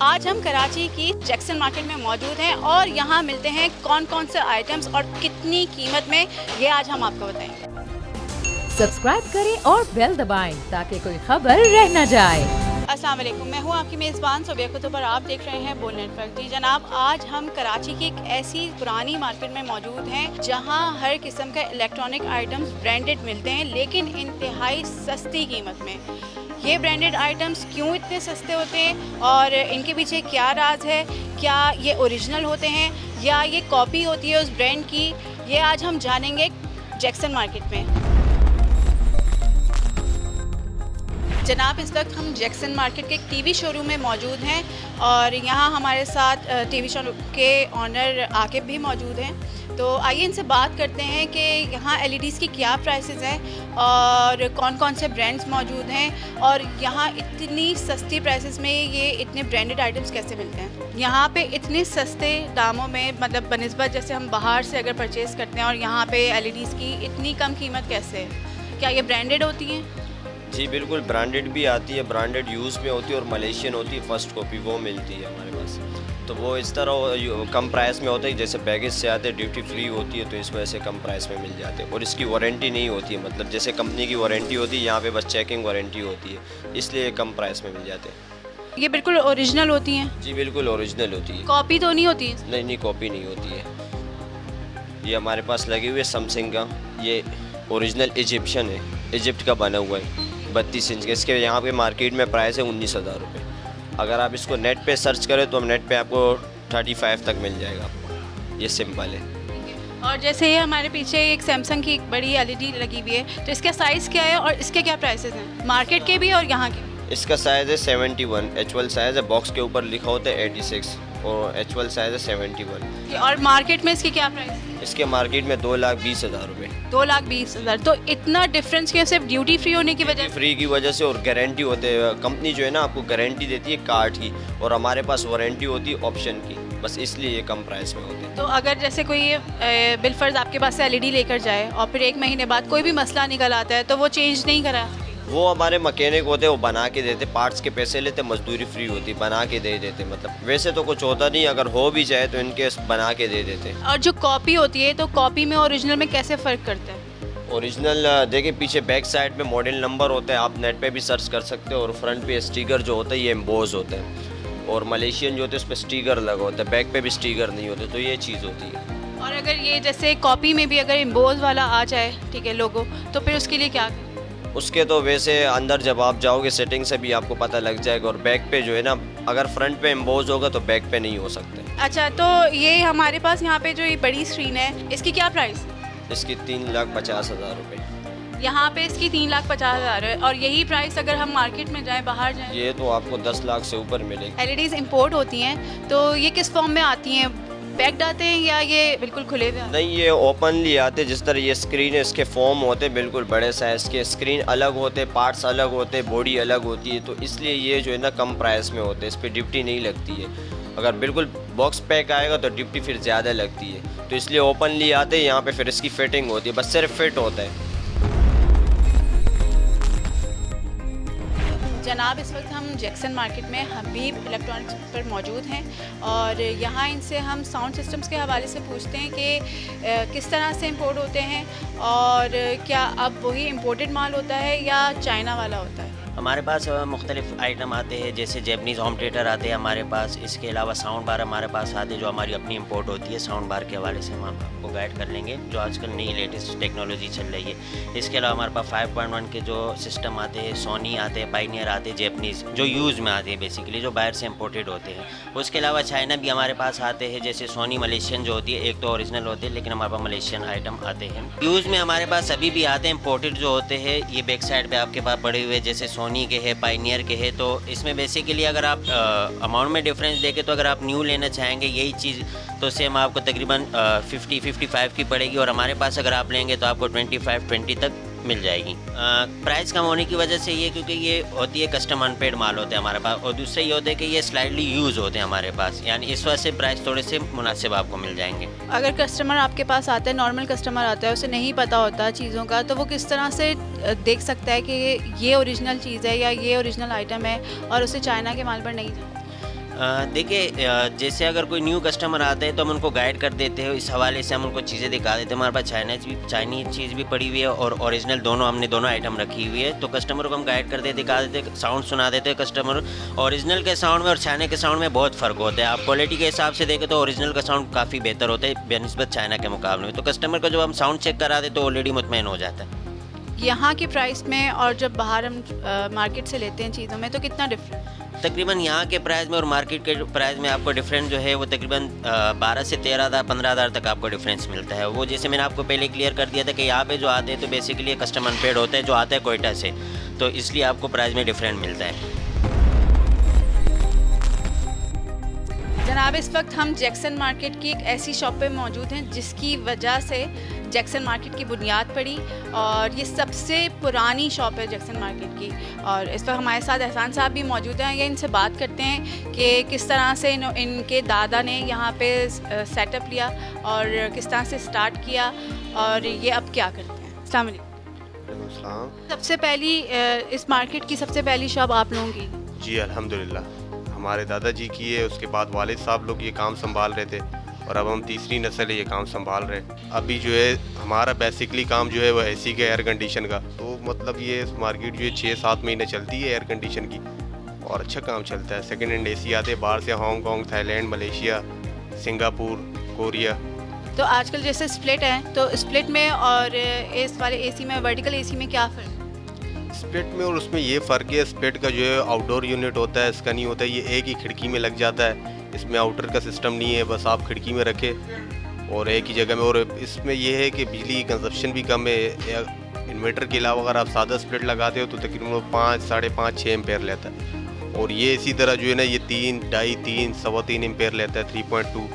आज हम कराची की जैक्सन मार्केट में मौजूद हैं और यहाँ मिलते हैं कौन कौन से आइटम्स और कितनी कीमत में, ये आज हम आपको बताएंगे। सब्सक्राइब करें और बेल दबाएं ताकि कोई खबर रह न जाए। अस्सलाम वालेकुम, मैं हूँ आपकी मेज़बान सोबिया कुतुब और आप देख रहे हैं बोल नेटवर्क। जी जनाब, आज हम कराची की एक ऐसी पुरानी मार्केट में मौजूद हैं जहाँ हर किस्म के इलेक्ट्रॉनिक आइटम्स ब्रांडेड मिलते हैं, लेकिन इंतहाई सस्ती कीमत में। ये ब्रांडेड आइटम्स क्यों इतने सस्ते होते हैं और इनके पीछे क्या राज है? क्या ये ओरिजिनल होते हैं या ये कॉपी होती है उस ब्रांड की? ये आज हम जानेंगे जैक्सन मार्केट में। जनाब, इस वक्त हम जैक्सन मार्केट के एक टीवी शोरूम में मौजूद हैं और यहाँ हमारे साथ टीवी शोरूम के ऑनर आकिब भी मौजूद हैं। तो आइए इनसे बात करते हैं कि यहाँ एलईडीज़ की क्या प्राइसेस हैं और कौन कौन से ब्रांड्स मौजूद हैं और यहाँ इतनी सस्ती प्राइसेस में ये इतने ब्रांडेड आइटम्स कैसे मिलते हैं। यहाँ पे इतने सस्ते दामों में, मतलब बनिस्बत जैसे हम बाहर से अगर परचेज़ करते हैं, और यहाँ पे एलईडीज़ की इतनी कम कीमत कैसे है? क्या ये ब्रांडेड होती हैं? जी बिल्कुल, ब्रांडेड भी आती है, ब्रांडेड यूज़ में होती है और मलेशियन होती है, फ़र्स्ट कॉपी वो मिलती है हमारे पास। तो वो इस तरह कम प्राइस में होता है, जैसे बैगेज से आते हैं, ड्यूटी फ्री होती है, तो इस वजह से कम प्राइस में मिल जाते हैं। और इसकी वारंटी नहीं होती है, मतलब जैसे कंपनी की वारंटी होती है, यहाँ पे बस चेकिंग वारंटी होती है, इसलिए कम प्राइस में मिल जाते हैं। ये बिल्कुल ओरिजिनल होती हैं? जी बिल्कुल ओरिजिनल होती है। कॉपी तो नहीं होती? नहीं, कॉपी नहीं होती है। ये हमारे पास लगे हुए सैमसंग का, ये ओरिजिनल इजिप्शियन है, इजिप्ट का बना हुआ है, 32 इंच का। इसके यहाँ पे मार्केट में प्राइस है 19,000 रुपये। अगर आप इसको नेट पे सर्च करें तो नेट पे आपको 35 तक मिल जाएगा आपको। ये सिंपल है। और जैसे ये हमारे पीछे एक सैमसंग की एक बड़ी एलईडी लगी हुई है, तो इसका साइज़ क्या है और इसके क्या प्राइसेस हैं, मार्केट के भी और यहाँ के? इसका साइज़ है 71, एचुअल साइज़ है, बॉक्स के ऊपर लिखा होता है 86 और एचुअल साइज़ है 71। और मार्केट में इसकी क्या प्राइस है? इसके मार्केट में 2,20,000 रुपये। 2,20,000। तो इतना डिफरेंस क्या सिर्फ ड्यूटी फ्री होने की वजह से? फ्री की वजह से, और गारंटी होते है, कंपनी जो है ना आपको गारंटी देती है कार्ड की, और हमारे पास वारंटी होती है ऑप्शन की, बस इसलिए ये कम प्राइस में होते हैं। तो अगर जैसे कोई बिलफर्ज आपके पास से एलईडी लेकर जाए और फिर 1 महीने बाद कोई भी मसला निकल आता है तो वो चेंज नहीं करा? वो हमारे मैकेनिक होते हैं, वो बना के देते, पार्ट्स के पैसे लेते, मजदूरी फ्री होती, बना के दे देते। मतलब वैसे तो कुछ होता नहीं, अगर हो भी जाए तो इनके बना के दे देते। और जो कॉपी होती है, तो कॉपी में ओरिजिनल में कैसे फ़र्क करता है? ओरिजिनल देखिए, पीछे बैक साइड में मॉडल नंबर होता है, आप नेट पे भी सर्च कर सकते हो, और फ्रंट पे स्टिकर जो होता है ये एम्बोज होते हैं, और मलेशियन जो होते हैं उस पर स्टिकर लगा होता है, बैक पे भी स्टिकर नहीं होते, तो ये चीज़ होती है। और अगर ये जैसे कॉपी में भी अगर एम्बोज वाला आ जाए, ठीक है, लोगो, तो फिर उसके लिए क्या? उसके तो वैसे अंदर जब आप जाओगे सेटिंग से भी आपको पता लग जाएगा, और बैक पे जो है ना, अगर फ्रंट पे एम्बोज होगा तो बैक पे नहीं हो सकता। अच्छा, तो ये हमारे पास यहाँ पे जो ये बड़ी स्क्रीन है, इसकी क्या प्राइस है? इसकी 3,50,000 रुपये। यहाँ पे इसकी 3,50,000 है, और यही प्राइस अगर हम मार्केट में जाएं, बाहर जाएं, ये तो आपको 10 लाख से ऊपर मिलेगी। एलईडीज़ इंपोर्ट होती हैं, तो ये किस फॉर्म में आती हैं? पैक्ड आते हैं या ये बिल्कुल खुले हुए? नहीं, ये ओपनली आते, जिस तरह ये स्क्रीन है, इसके फॉर्म होते हैं बिल्कुल बड़े साइज़ के, स्क्रीन अलग होते, पार्ट्स अलग होते, बॉडी अलग होती है, तो इसलिए ये जो है ना कम प्राइस में होते हैं, इस पर ड्यूटी नहीं लगती है। अगर बिल्कुल बॉक्स पैक आएगा तो ड्यूटी फिर ज़्यादा लगती है, तो इसलिए ओपनली आते हैं। यहाँ पे फिर इसकी फिटिंग होती है, बस सिर्फ फिट होता है। जनाब, इस वक्त हम जैक्सन मार्केट में हबीब इलेक्ट्रॉनिक्स पर मौजूद हैं और यहाँ इनसे हम साउंड सिस्टम्स के हवाले से पूछते हैं कि किस तरह से इंपोर्ट होते हैं और क्या अब वही इंपोर्टेड माल होता है या चाइना वाला होता है? हमारे पास मुख्तलिफ़ आइटम आते हैं, जैसे जैपनीज़ होम थिएटर आते हैं हमारे पास। इसके अलावा साउंड बार हमारे पास आते हैं जो हमारी अपनी इंपोर्ट होती है। साउंड बार के हवाले से हम आपको गाइड कर लेंगे, जो आजकल नई लेटेस्ट टेक्नोलॉजी चल रही है। इसके अलावा हमारे पास 5.1 के जो सिस्टम आते हैं, सोनी आते हैं, पायनियर आते हैं, जैपनीज़ जो यूज़ में आते हैं बेसिकली, जो बाहर से इंपोर्टेड होते हैं। उसके अलावा चाइना भी हमारे पास आते हैं, जैसे सोनी मलेशियन जो होती है, एक तो ओरिजिनल होते हैं लेकिन हमारे पास मलेशियन आइटम आते हैं। यूज़ में हमारे पास अभी भी आते हैं इंपोर्टेड जो होते हैं। ये बैक साइड पर आपके पास पड़े हुए जैसे सोनी के है, पायनियर के है, तो इसमें बेसिकली अगर आप अमाउंट में डिफरेंस देखें तो अगर आप न्यू लेना चाहेंगे यही चीज़ तो सेम आपको तकरीबन 50-55 की पड़ेगी, और हमारे पास अगर आप लेंगे तो आपको 25-20 तक मिल जाएगी। प्राइस कम होने की वजह से ये, क्योंकि ये होती है कस्टम अनपेड माल होते हैं हमारे पास, और दूसरे ये होते हैं कि ये स्लाइडली यूज़ होते हैं हमारे पास, यानी इस वजह से प्राइस थोड़े से मुनासिब आपको मिल जाएंगे। अगर कस्टमर आपके पास आता है, नॉर्मल कस्टमर आता है, उसे नहीं पता होता चीज़ों का, तो वो किस तरह से देख सकता है कि ये ओरिजिनल चीज़ है या ये ओरिजिनल आइटम है और उसे चाइना के माल पर नहीं जाना? देखिए, जैसे अगर कोई न्यू कस्टमर आता है तो हम उनको गाइड कर देते हैं, इस हवाले से हम उनको चीज़ें दिखा देते हैं। हमारे पास चाइनीज़ चीज़ भी पड़ी हुई है और ओरिजिनल दोनों आइटम रखी हुई है। तो कस्टमर को हम गाइड करते दिखा देते, साउंड सुना देते हैं। कस्टमर ओरिजिनल के साउंड में और चाइना के साउंड में बहुत फ़र्क होता है। आप क्वालिटी के हिसाब से देखें तो ओरिजिनल का साउंड काफ़ी बेहतर होता है बेनिस्बत चाइना के मुकाबले में। तो कस्टमर को जब हम साउंड चेक करा दें तो ऑलरेडी मुतमईन हो जाता है। यहाँ की प्राइस में और जब बाहर हम मार्केट से लेते हैं चीज़ों में तो कितना डिफरेंस? तकरीबन यहाँ के प्राइस में और मार्केट के प्राइस में आपको डिफरेंस जो है वो तकरीबन 12 से 13,000 15,000 तक आपको डिफरेंस मिलता है। वो जैसे मैंने आपको पहले क्लियर कर दिया था कि यहाँ पे जो आते हैं तो बेसिकली कस्टमर अनपेड होता है जो आता है कोयटा से, तो इसलिए आपको प्राइस में डिफरेंस मिलता है। जनाब, इस वक्त हम जैक्सन मार्केट की एक ऐसी शॉप पे मौजूद हैं जिसकी वजह से जैक्सन मार्केट की बुनियाद पड़ी और ये सबसे पुरानी शॉप है जैक्सन मार्केट की। और इस वक्त हमारे साथ एहसान साहब भी मौजूद हैं। ये इनसे बात करते हैं कि किस तरह से इनके दादा ने यहाँ पे सेटअप लिया और किस तरह से स्टार्ट किया और ये अब क्या करते हैं। अस्सलाम वालेकुम। सबसे पहली इस मार्केट की सबसे पहली शॉप आप लोगों की? जी अल्हम्दुलिल्लाह हमारे दादाजी की है, उसके बाद वालिद साहब लोग ये काम संभाल रहे थे और अब हम तीसरी नस्ल है ये काम संभाल रहे हैं। अभी जो है हमारा बेसिकली काम जो है वो एसी के एयर कंडीशन का, तो मतलब ये मार्केट जो है 6-7 महीने चलती है एयर कंडीशन की और अच्छा काम चलता है। सेकेंड हैंड एसी आते हैं बाहर से, Hong Kong, Thailand, Malaysia, Singapore, Korea. तो आजकल जैसे स्प्लिट है तो स्प्लिट में और इस वाले एसी में, वर्टिकल एसी में क्या फ़र्क? स्प्लिट में और उसमें ये फ़र्क है, स्प्लिट का जो है आउटडोर यूनिट होता है, इसका नहीं होता है। ये एक ही खिड़की में लग जाता है, इसमें आउटर का सिस्टम नहीं है, बस आप खिड़की में रखें और एक ही जगह में। और इसमें यह है कि बिजली की कंजप्शन भी कम है। इन्वर्टर के अलावा अगर आप सादा स्प्लिट लगाते हो तो तकरीबन 5, 5.5, 6 एम्पेयर लेता है और ये इसी तरह जो है ना ये 3, 2.5, 3, 3.25 एम्पेयर लेता है, 3.2।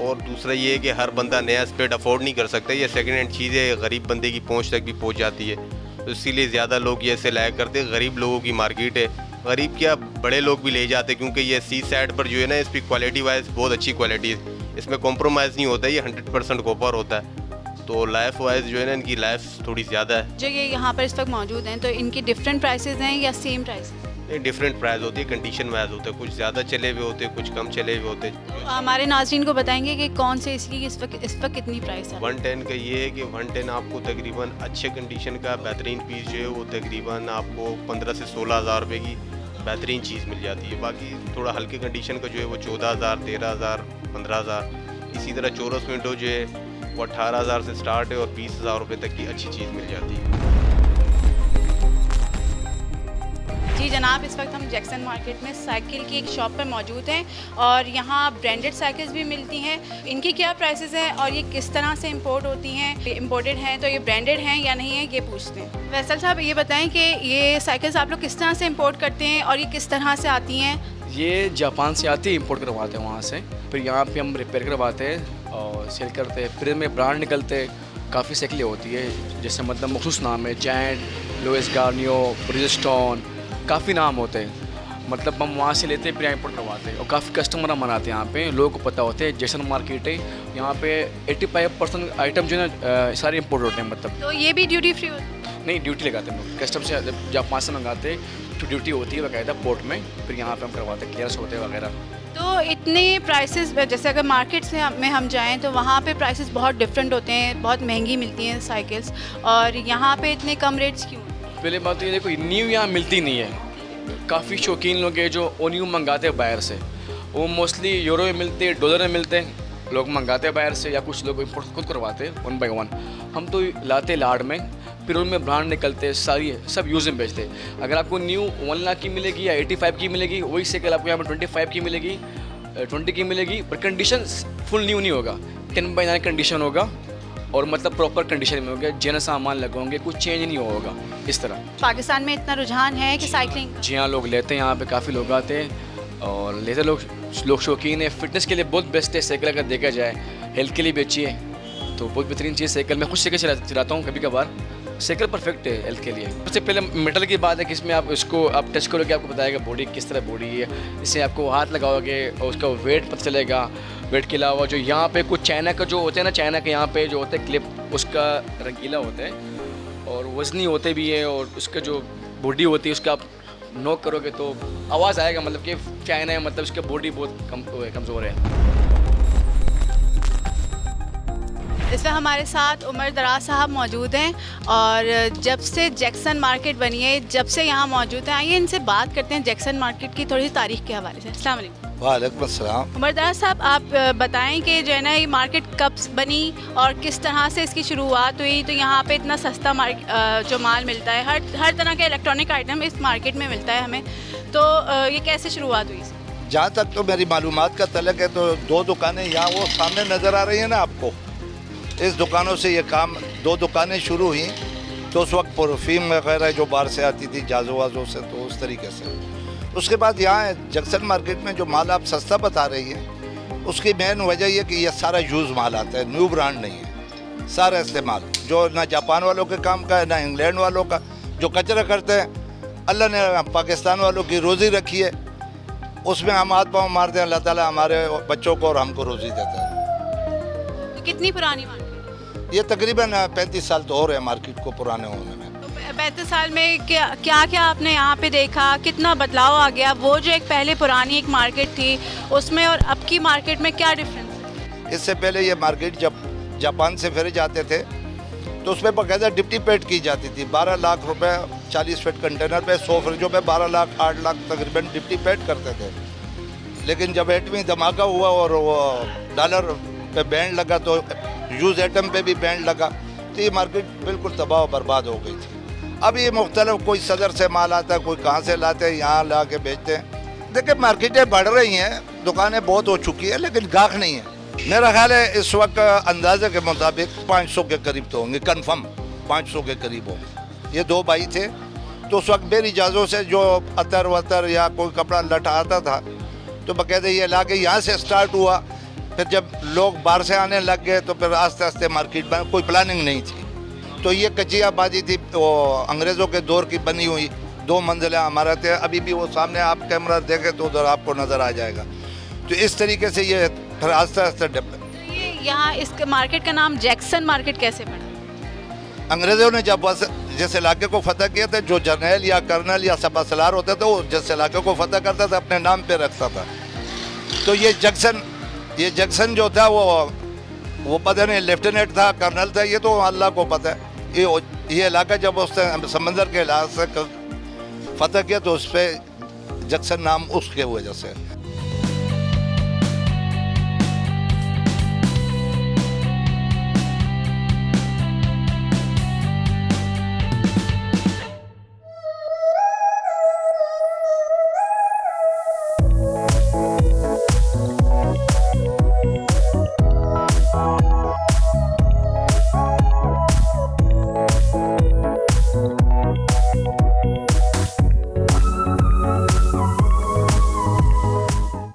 और दूसरा ये है कि हर बंदा नया स्प्लिट अफोर्ड नहीं कर सकता, ये सेकेंड हैंड चीज़ है, गरीब बंदे की पहुँच तक भी पहुँच जाती है, तो इसीलिए ज़्यादा लोग ये ऐसे लाया करते हैं। गरीब लोगों की मार्केट है, गरीब क्या बड़े लोग भी ले जाते हैं क्योंकि ये सी साइड पर जो है ना इसकी क्वालिटी वाइज बहुत अच्छी क्वालिटी है, इसमें कॉम्प्रोमाइज़ नहीं होता है, ये 100% कॉपर होता है, तो लाइफ वाइज जो है ना इनकी लाइफ थोड़ी ज़्यादा है। जो ये यहाँ पर इस वक्त मौजूद हैं तो इनकी डिफरेंट प्राइसेस हैं या सेम प्राइस? डिफरेंट प्राइस होती है, कंडीशन वाइज होता है, कुछ ज़्यादा चले हुए होते हैं, कुछ कम चले हुए होते हैं। तो हमारे नाज़रीन को बताएंगे कि कौन से इसकी इस वक्त कितनी प्राइस है? 110 का ये है कि 110 आपको तकरीबन अच्छे कंडीशन का बेहतरीन पीस जो है वो तकरीबन आपको 15 से 16,000 रुपये की बेहतरीन चीज़ मिल जाती है। बाकी थोड़ा हल्के कंडीशन का जो है वो 14,000, 13,000, 15,000। इसी तरह चौरस विंडो जो है वो 18,000 से स्टार्ट है और 20,000 रुपये तक की अच्छी चीज़ मिल जाती है। जी जनाब, इस वक्त हम जैक्सन मार्केट में साइकिल की एक शॉप पर मौजूद हैं और यहाँ ब्रांडेड साइकिल्स भी मिलती हैं। इनकी क्या प्राइसेस हैं और ये किस तरह से इंपोर्ट होती हैं? इंपोर्टेड हैं तो ये ब्रांडेड हैं या नहीं है, ये पूछते हैं। वैसल साहब ये बताएं कि ये साइकिल्स आप लोग किस तरह से इंपोर्ट करते हैं और ये किस तरह से आती हैं? ये जापान से आती है, इंपोर्ट करवाते हैं वहाँ से, फिर यहाँ पे हम रिपेयर करवाते हैं और सेल करते हैं। फिर में ब्रांड निकलते काफ़ी साइकिलें होती है, जैसे मतलब मखसूस नाम है, जैंट, लुइस गार्नियो, ब्रिजस्टोन, काफ़ी नाम होते हैं। मतलब हम वहाँ से लेते हैं फिर इंपोर्ट करवाते हैं और काफ़ी कस्टमर हम बनाते हैं यहाँ पे। लोगों को पता होता है जैक्सन मार्केट है, यहाँ पे 85% आइटम जो है ना सारे इंपोर्ट होते हैं। मतलब तो ये भी ड्यूटी फ्री होती है? नहीं, ड्यूटी लगाते हैं लोग, कस्टम से जापान से मंगाते तो ड्यूटी होती है बाकायदा पोर्ट में, फिर यहाँ पे हम करवाते हैं, क्लियर्स होते हैं वगैरह। तो इतने प्राइसेस, जैसे अगर मार्केट से में हम जाएं तो वहाँ पे प्राइसेस बहुत डिफरेंट होते हैं, बहुत महंगी मिलती हैं साइकिल्स, और यहाँ पे इतने कम रेट्स क्यों? पहले बात तो ये देखो, न्यू यहाँ मिलती नहीं है। काफ़ी शौकीन लोग हैं जो न्यू मंगाते हैं बाहर से, वो मोस्टली यूरो में मिलते हैं, डॉलर में मिलते हैं, लोग मंगाते हैं बाहर से या कुछ लोग इंपोर्ट खुद करवाते हैं 1 by 1। हम तो लाते लाड में, फिर उनमें ब्रांड निकलते हैं, सारी सब यूज़ में बेचते हैं। अगर आपको न्यू 1 लाख की मिलेगी या 85 की मिलेगी, वही साइकिल आपको यहाँ पर 25 की मिलेगी, 20 की मिलेगी, पर कंडीशन फुल न्यू नहीं होगा, 10 by 9 कंडीशन होगा और मतलब प्रॉपर कंडीशन में होगा, जैसे सामान लगाओगे कुछ चेंज नहीं होगा इस तरह। पाकिस्तान में इतना रुझान है कि साइकिलिंग? जी हाँ, लोग लेते हैं, यहाँ पे काफ़ी लोग आते हैं और लेते लोग शौकीन है। फिटनेस के लिए बहुत बेस्ट है साइकिल, अगर देखा जाए हेल्थ के लिए भी अच्छी है, तो बहुत बेहतरीन चीज़ साइकिल। मैं खुद साइकिल चलाता हूँ कभी कभार, साइकिल परफेक्ट है हेल्थ के लिए। सबसे पहले मेटल की बात है कि इसमें आप इसको आप टच करोगे, आपको बताएगा बॉडी किस तरह बॉडी है, इससे आपको हाथ लगाओगे और उसका वेट पता चलेगा। वेट के अलावा जो यहाँ पे कुछ चाइना का जो होते हैं ना, चाइना के यहाँ पे जो होता है क्लिप, उसका रंगीला होता है और वज़नी होते भी है, और उसका जो बॉडी होती है उसका आप नोक करोगे तो आवाज़ आएगा, मतलब कि फ़ैन है, मतलब इसकी बॉडी बहुत कमज़ोर है। इस वक्त हमारे साथ उमर दराज साहब मौजूद हैं और जब से जैक्सन मार्केट बनी है, जब से यहाँ मौजूद हैं, आइए इनसे बात करते हैं जैक्सन मार्केट की थोड़ी सी तारीख के हवाले से। अस्सलाम वालेकुम। वालेकुम अस्सलाम। उमर दराज साहब, आप बताएं कि जो है ना ये मार्केट कब बनी और किस तरह से इसकी शुरुआत हुई। तो यहाँ पे इतना सस्ता जो माल मिलता है, हर तरह के इलेक्ट्रॉनिक आइटम इस मार्केट में मिलता है हमें, तो ये कैसे शुरुआत हुई इसकी? जहाँ तक तो मेरी मालूमात का तलक है तो 2 दुकानें यहाँ वो सामने नज़र आ रही हैं ना आपको, इस दुकानों से ये काम 2 दुकानें शुरू हुई। तो उस वक्त परफ्यूम वगैरह जो बाहर से आती थी जाजो वाजों से, तो उस तरीके से। उसके बाद यहाँ जैक्सन मार्केट में जो माल आप सस्ता बता रही हैं, उसकी मेन वजह यह कि ये सारा यूज़ माल आता है, न्यू ब्रांड नहीं है। सारा इस्तेमाल जो ना जापान वालों के काम का है ना इंग्लैंड वालों का, जो कचरा करते हैं। अल्लाह ने पाकिस्तान वालों की रोज़ी रखी है, उसमें हम हाथ पाँव मारते हैं, अल्लाह ताला हमारे बच्चों को और हमको रोज़ी देता है। तो कितनी पुरानी मार्केट? ये तकरीबन 35 साल तो हो रहे हैं मार्केट को पुराने होने में। 35 साल में क्या क्या आपने यहाँ पे देखा, कितना बदलाव आ गया? वो जो एक पहले पुरानी एक मार्केट थी उसमें और अब की मार्केट में क्या डिफरेंस है? इससे पहले ये मार्केट जब जापान से फिर जाते थे तो उसमें बाकायदा डिप्टी पेड की जाती थी। 12 लाख रुपए 40 फीट कंटेनर पे 100 फ्रिजों पे 12 लाख 8 लाख तकरीबन डिप्टी पेड करते थे। लेकिन जब एटमी धमाका हुआ और वो डॉलर पे बैंड लगा तो यूज़ एटम पे भी बैंड लगा, तो ये मार्केट बिल्कुल तबाह और बर्बाद हो गई थी। अब ये मुख्तलिफ, कोई सदर से माल आता है, कोई कहाँ से लाते हैं, यहाँ ला के बेचते हैं। देखिए मार्केटें बढ़ रही हैं, दुकानें बहुत हो चुकी है, लेकिन गाहक नहीं है। मेरा ख्याल है इस वक्त अंदाजे के मुताबिक 500 के करीब तो होंगे, कन्फर्म 500 के करीब होंगे। ये 2 भाई थे, तो उस वक्त मेरी इजाज़ों से जो अतर वतर या कोई कपड़ा लटा आता था तो बाकायदा ये ला के यहाँ से स्टार्ट हुआ। फिर जब लोग बाहर से आने लग गए तो फिर आस्ते आस्ते मार्केट में कोई प्लानिंग नहीं थी। तो ये कच्ची आबादी थी, वो अंग्रेज़ों के दौर की बनी हुई 2 मंजिलें हमारा थे। अभी भी वो सामने आप कैमरा देखें तो उधर आपको नज़र आ जाएगा। तो इस तरीके से ये फिर आस्ते आस्ते डेवलप। ये यहाँ इस मार्केट का नाम जैक्सन मार्केट कैसे पड़ा? अंग्रेज़ों ने जब जिस इलाके को फतह किया था, जो जर्नैल या कर्नल या सलार होता था वो जिस इलाके को फतह करता था अपने नाम पे रखता था। तो ये जैक्सन जो था वो पता नहीं लेफ्टिनेंट था, कर्नल था, ये तो अल्लाह को पता है। ये इलाका जब उसने समंदर के इलाके से फतह किया तो उस पर जैक्सन नाम उसके वजह से